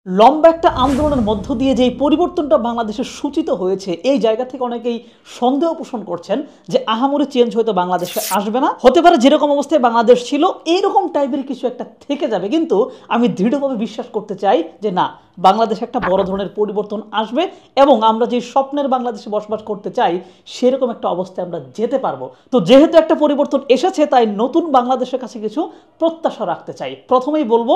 লম্বা একটা আন্দোলনের মধ্য দিয়ে যেই পরিবর্তনটা বাংলাদেশে সূচিত হয়েছে, এই জায়গা থেকে অনেকেই সন্দেহ পোষণ করছেন যে আহামরি চেঞ্জ হয়তো বাংলাদেশে আসবে না, হতে পারে যেরকম অবস্থায় বাংলাদেশ ছিল এইরকম টাইপের কিছু একটা থেকে যাবে। কিন্তু আমি দৃঢ়ভাবে বিশ্বাস করতে চাই যে না, বাংলাদেশে একটা বড় ধরনের পরিবর্তন আসবে এবং আমরা যে স্বপ্নের বাংলাদেশে বসবাস করতে চাই সেরকম একটা অবস্থায় আমরা যেতে পারবো। তো যেহেতু একটা পরিবর্তন এসেছে, তাই নতুন বাংলাদেশের কাছে কিছু প্রত্যাশা রাখতে চাই। প্রথমেই বলবো,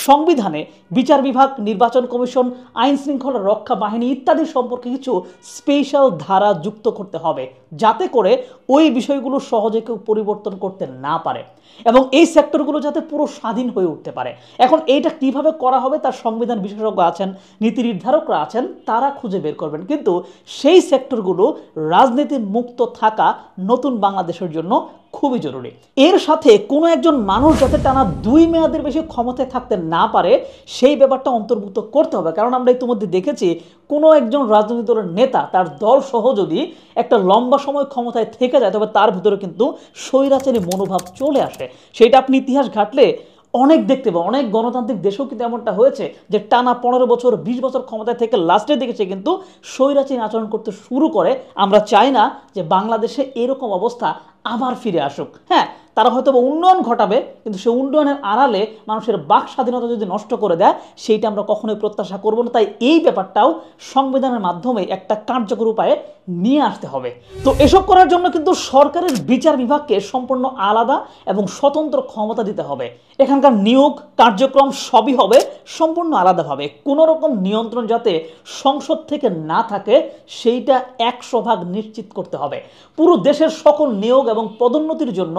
সংবিধানে বিচার বিভাগ, নির্বাচন কমিশন, আইন শৃঙ্খলা রক্ষা বাহিনী ইত্যাদি সম্পর্কে কিছু স্পেশাল ধারা যুক্ত করতে হবে, যাতে করে ওই বিষয়গুলো সহজে কেউ পরিবর্তন করতে না পারে এবং এই সেক্টরগুলো যাতে পুরো স্বাধীন হয়ে উঠতে পারে। এখন এইটা কিভাবে করা হবে তার সংবিধান বিশেষজ্ঞ আছেন, নীতি নির্ধারকরা আছেন, তারা খুঁজে বের করবেন। কিন্তু সেই সেক্টরগুলো রাজনীতি মুক্ত থাকা নতুন বাংলাদেশের জন্য খুবই জরুরি। এর সাথে কোনো একজন মানুষ যাতে টানা 2 মেয়াদের বেশি ক্ষমতায় থাকতে না পারে সেই ব্যাপারটা অন্তর্ভুক্ত করতে হবে। কারণ আমরা ইতিমধ্যে দেখেছি কোনো একজন রাজনৈতিক দলের নেতা তার দল সহ যদি একটা লম্বা সময় ক্ষমতায় থেকে যায়, তবে তার ভিতরে কিন্তু স্বৈরাচারী মনোভাব চলে আসে। সেটা আপনি ইতিহাস ঘাটলে অনেক দেখতে পাবো। অনেক গণতান্ত্রিক দেশেও কিন্তু এমনটা হয়েছে যে টানা 15 বছর 20 বছর ক্ষমতায় থেকে লাস্টের দিকে সে কিন্তু স্বৈরাচারী আচরণ করতে শুরু করে। আমরা চাই না যে বাংলাদেশে এরকম অবস্থা আবার ফিরে আসুক। হ্যাঁ, তারা হয়তো উন্নয়ন ঘটাবে, কিন্তু সে উন্নয়নের আড়ালে মানুষের বাক স্বাধীনতা যদি নষ্ট করে দেয়, সেইটা আমরা কখনোই প্রত্যাশা করবো না। তাই এই ব্যাপারটাও সংবিধানের মাধ্যমে একটা কার্যকর উপায়ে নিয়ে আসতে হবে। তো এসব করার জন্য কিন্তু সরকারের বিচার বিভাগকে সম্পূর্ণ আলাদা এবং স্বতন্ত্র ক্ষমতা দিতে হবে। এখানকার নিয়োগ কার্যক্রম সবই হবে সম্পূর্ণ আলাদাভাবে। কোনো রকম নিয়ন্ত্রণ যাতে সংসদ থেকে না থাকে সেইটা 100% নিশ্চিত করতে হবে। পুরো দেশের সকল নিয়োগ এবং পদোন্নতির জন্য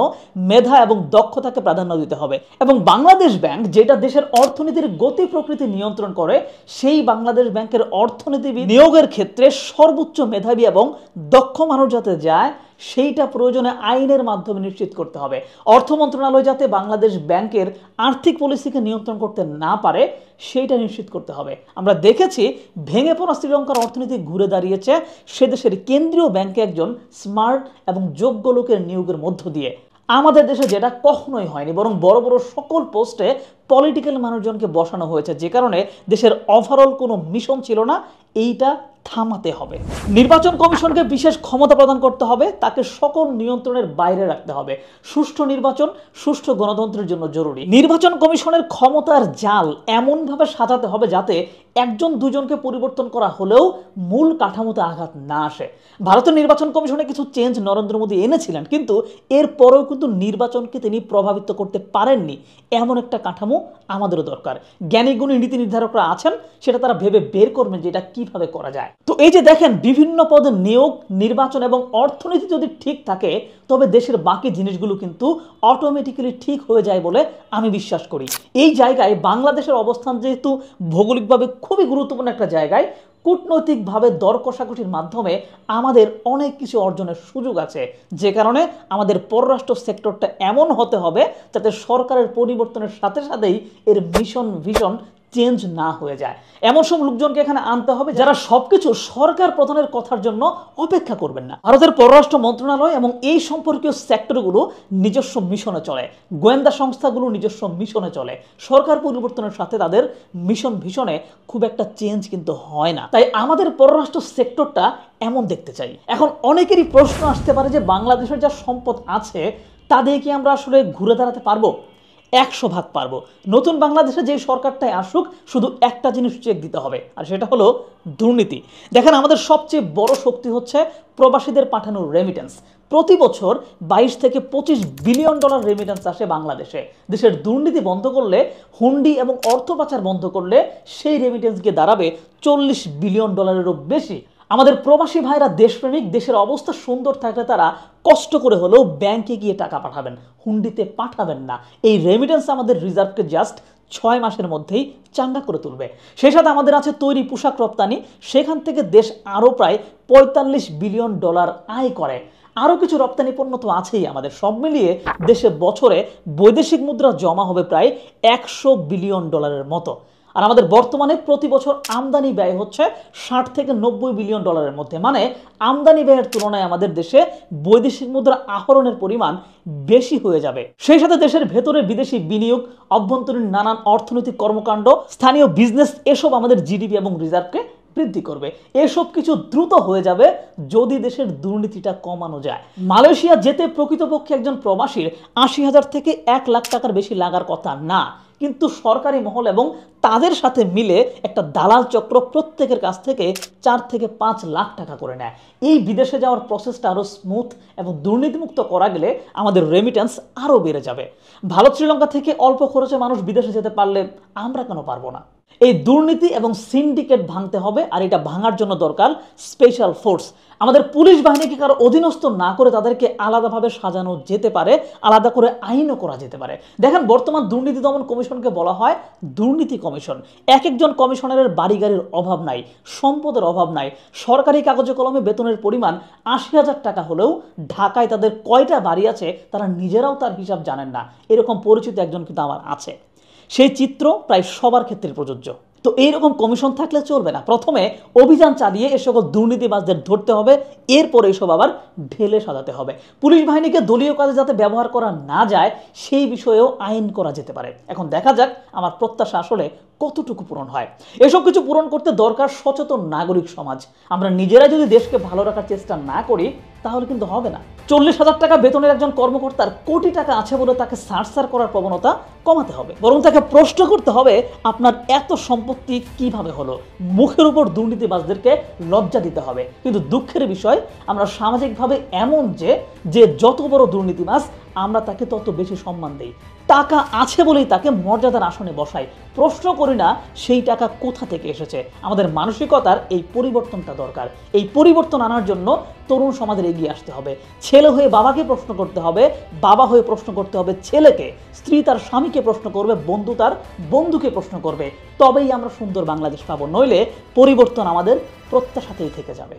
মেধা এবং দক্ষতাকে প্রাধান্য দিতে হবে। এবং বাংলাদেশ ব্যাংক, যেটা দেশের অর্থনীতির গতি প্রকৃতি নিয়ন্ত্রণ করে, সেই বাংলাদেশ ব্যাংকের অর্থনীতিবিদ নিয়োগের ক্ষেত্রে সর্বোচ্চ মেধাবী এবং দক্ষ মানুষ যাতে যায় সেইটা প্রয়োজনে আইনের মাধ্যমে নিশ্চিত করতে হবে। অর্থ মন্ত্রণালয় যাতে বাংলাদেশ ব্যাংকের আর্থিক পলিসিকে নিয়ন্ত্রণ করতে না পারে সেইটা নিশ্চিত করতে হবে। আমরা দেখেছি ভেঙে পড়া শ্রীলঙ্কার অর্থনীতি ঘুরে দাঁড়িয়েছে সে দেশের কেন্দ্রীয় ব্যাংকে একজন স্মার্ট এবং যোগ্য লোকের নিয়োগের মধ্য দিয়ে। আমাদের দেশে যেটা কখনোই হয়নি, বরং বড় বড় সকল পোস্টে পলিটিক্যাল মানুষজনকে বসানো হয়েছে, যে কারণে দেশের ওভারঅল কোনো মিশন ছিল না। এইটা থামাতে হবে। নির্বাচন কমিশনকে বিশেষ ক্ষমতা প্রদান করতে হবে, তাকে সকল নিয়ন্ত্রণের বাইরে রাখতে হবে। সুষ্ঠু নির্বাচন সুষ্ঠু গণতন্ত্রের জন্য জরুরি। নির্বাচন কমিশনের ক্ষমতার জাল এমনভাবে সাজাতে হবে যাতে একজন দুজনকে পরিবর্তন করা হলেও মূল কাঠামোতে আঘাত না আসে। ভারতের নির্বাচন কমিশনে কিছু চেঞ্জ নরেন্দ্র মোদী এনেছিলেন, কিন্তু এরপরেও কিন্তু নির্বাচনকে তিনি প্রভাবিত করতে পারেননি। এমন একটা কাঠামো আমাদেরও দরকার। জ্ঞানী গুণী নীতি নির্ধারকরা আছেন, সেটা তারা ভেবে বের করবেন যে এটা কিভাবে করা যায়। তো এই যে দেখেন, বিভিন্ন পদে নিয়োগ, নির্বাচন এবং অর্থনীতি যদি ঠিক থাকে, তবে দেশের বাকি জিনিসগুলো কিন্তু অটোমেটিক্যালি ঠিক হয়ে যায় বলে আমি বিশ্বাস করি। এই জায়গায় বাংলাদেশের অবস্থান যেহেতু ভৌগোলিকভাবে খুবই গুরুত্বপূর্ণ একটা জায়গায়, কূটনৈতিকভাবে দর কষাকষির মাধ্যমে আমাদের অনেক কিছু অর্জনের সুযোগ আছে, যে কারণে আমাদের পররাষ্ট্র সেক্টরটা এমন হতে হবে যাতে সরকারের পরিবর্তনের সাথে সাথেই এর মিশন ভিশন চেঞ্জ না হয়ে যায়। এমন সব লোকজনকে এখানে আনতে হবে যারা সবকিছু সরকার প্রধানের কথার জন্য অপেক্ষা করবেন না। ভারতের পররাষ্ট্র মন্ত্রণালয় এবং এই সম্পর্কীয় সেক্টরগুলো নিজস্ব মিশনে চলে, গোয়েন্দা সংস্থাগুলো নিজস্ব মিশনে চলে। সরকার পরিবর্তনের সাথে তাদের মিশন ভিশনে খুব একটা চেঞ্জ কিন্তু হয় না। তাই আমাদের পররাষ্ট্র সেক্টরটা এমন দেখতে চাই। এখন অনেকেরই প্রশ্ন আসতে পারে যে বাংলাদেশের যা সম্পদ আছে তা দিয়ে কি আমরা আসলে ঘুরে দাঁড়াতে পারবো? 100% পারবো। নতুন বাংলাদেশে যে সরকারটাই আসুক, শুধু একটা জিনিস চেক দিতে হবে, আর সেটা হলো দুর্নীতি। দেখেন, আমাদের সবচেয়ে বড় শক্তি হচ্ছে প্রবাসীদের পাঠানোর রেমিটেন্স। প্রতি বছর 22 থেকে 25 বিলিয়ন ডলার রেমিটেন্স আসে বাংলাদেশে। দেশের দুর্নীতি বন্ধ করলে, হুন্ডি এবং অর্থ পাচার বন্ধ করলে সেই রেমিটেন্স গিয়ে দাঁড়াবে 40 বিলিয়ন ডলারেরও বেশি। আমাদের প্রবাসী ভাইরা দেশপ্রেমিক, দেশের অবস্থা সুন্দর থাকলে তারা কষ্ট করে হলেও ব্যাংকে গিয়ে টাকা পাঠাবেন, হুন্ডিতে পাঠাবেন না। এই রেমিটেন্স আমাদের রিজার্ভকে জাস্ট 6 মাসের মধ্যেই চাঙ্গা করে তুলবে। সেই সাথে আমাদের আছে তৈরি পোশাক রপ্তানি, সেখান থেকে দেশ আরও প্রায় 45 বিলিয়ন ডলার আয় করে। আরও কিছু রপ্তানি পণ্য তো আছেই আমাদের। সব মিলিয়ে দেশে বছরে বৈদেশিক মুদ্রা জমা হবে প্রায় 100 বিলিয়ন ডলারের মতো। আর আমাদের বর্তমানে প্রতি বছর আমদানি ব্যয় হচ্ছে 60 থেকে 90 বিলিয়ন ডলারের মধ্যে, মানে আমদানি ব্যয়ের তুলনায় আমাদের দেশে বৈদেশিক মুদ্রা আহরণের পরিমাণ বেশি হয়ে যাবে। সেই সাথে দেশের ভেতরে বিদেশি বিনিয়োগ, অভ্যন্তরীণ নানান অর্থনৈতিক কর্মকাণ্ড, স্থানীয় বিজনেস, এসব আমাদের জিডিপি এবং রিজার্ভকে বৃদ্ধি করবে। এসব কিছু দ্রুত হয়ে যাবে যদি দেশের দুর্নীতিটা কমানো যায়। মালয়েশিয়া যেতে প্রকৃতপক্ষে একজন প্রবাসীর 80,000 থেকে 1 লাখ টাকার বেশি লাগার কথা না, কিন্তু সরকারি মহল এবং তাদের সাথে মিলে একটা দালাল চক্র প্রত্যেকের কাছ থেকে 4 থেকে 5 লাখ টাকা করে নেয়। এই বিদেশে যাওয়ার প্রসেসটা আরও স্মুথ এবং দুর্নীতিমুক্ত করা গেলে আমাদের রেমিটেন্স আরও বেড়ে যাবে। ভারত শ্রীলঙ্কা থেকে অল্প খরচে মানুষ বিদেশে যেতে পারলে আমরা কেন পারবো না? এই দুর্নীতি এবং সিন্ডিকেট ভাঙতে হবে, আর এটা ভাঙার জন্য দরকার স্পেশাল ফোর্স। আমাদের পুলিশ বাহিনীকে কারো অধীনস্থ না করে তাদেরকে আলাদাভাবে সাজানো যেতে পারে, আলাদা করে আইনও করা যেতে পারে। দেখেন, বর্তমান দুর্নীতি দমন কমিশনকে বলা হয় দুর্নীতি কমিশন। এক একজন কমিশনারের বাড়ি গাড়ির অভাব নাই, সম্পদের অভাব নাই। সরকারি কাগজে কলমে বেতনের পরিমাণ 80,000 টাকা হলেও ঢাকায় তাদের কয়টা বাড়ি আছে তারা নিজেরাও তার হিসাব জানেন না। এরকম পরিচিত একজন কিন্তু আমার আছে। সেই চিত্র প্রায় সবার ক্ষেত্রে প্রযোজ্য। তো এইরকম কমিশন থাকলে চলবে না। প্রথমে অভিযান চালিয়ে এ সকল দুর্নীতিবাজদের ধরতে হবে, এরপরে এসব আবার ঢেলে সাজাতে হবে। পুলিশ বাহিনীকে দলীয় কাজে যাতে ব্যবহার করা না যায় সেই বিষয়েও আইন করা যেতে পারে। এখন দেখা যাক আমার প্রত্যাশা আসলে কতটুকু পূরণ হয়। এসব কিছু পূরণ করতে দরকার সচেতন নাগরিক সমাজ। আমরা নিজেরা যদি দেশকে ভালো রাখার চেষ্টা না করি তাহলে কিন্তু হবে না। 40,000 টাকা বেতনের একজন কর্মকর্তার কোটি টাকা আছে বলে তাকে সারসার করার প্রবণতা কমাতে হবে, বরং তাকে প্রশ্ন করতে হবে আপনার এত সম্পত্তি কিভাবে হলো। মুখের উপর দুর্নীতিবাজদেরকে লজ্জা দিতে হবে। কিন্তু দুঃখের বিষয়, আমরা সামাজিকভাবে এমন যে যত বড় দুর্নীতিবাজ আমরা তাকে তত বেশি সম্মান দেই। টাকা আছে বলেই তাকে মর্যাদার আসনে বসাই, প্রশ্ন করি না সেই টাকা কোথা থেকে এসেছে। আমাদের মানসিকতার এই পরিবর্তনটা দরকার। এই পরিবর্তন আনার জন্য তরুণ সমাজের এগিয়ে আসতে হবে। ছেলে হয়ে বাবাকে প্রশ্ন করতে হবে, বাবা হয়ে প্রশ্ন করতে হবে ছেলেকে, স্ত্রী তার স্বামীকে প্রশ্ন করবে, বন্ধু তার বন্ধুকে প্রশ্ন করবে। তবেই আমরা সুন্দর বাংলাদেশ পাবো, নইলে পরিবর্তন আমাদের প্রত্যাশাতেই থেকে যাবে।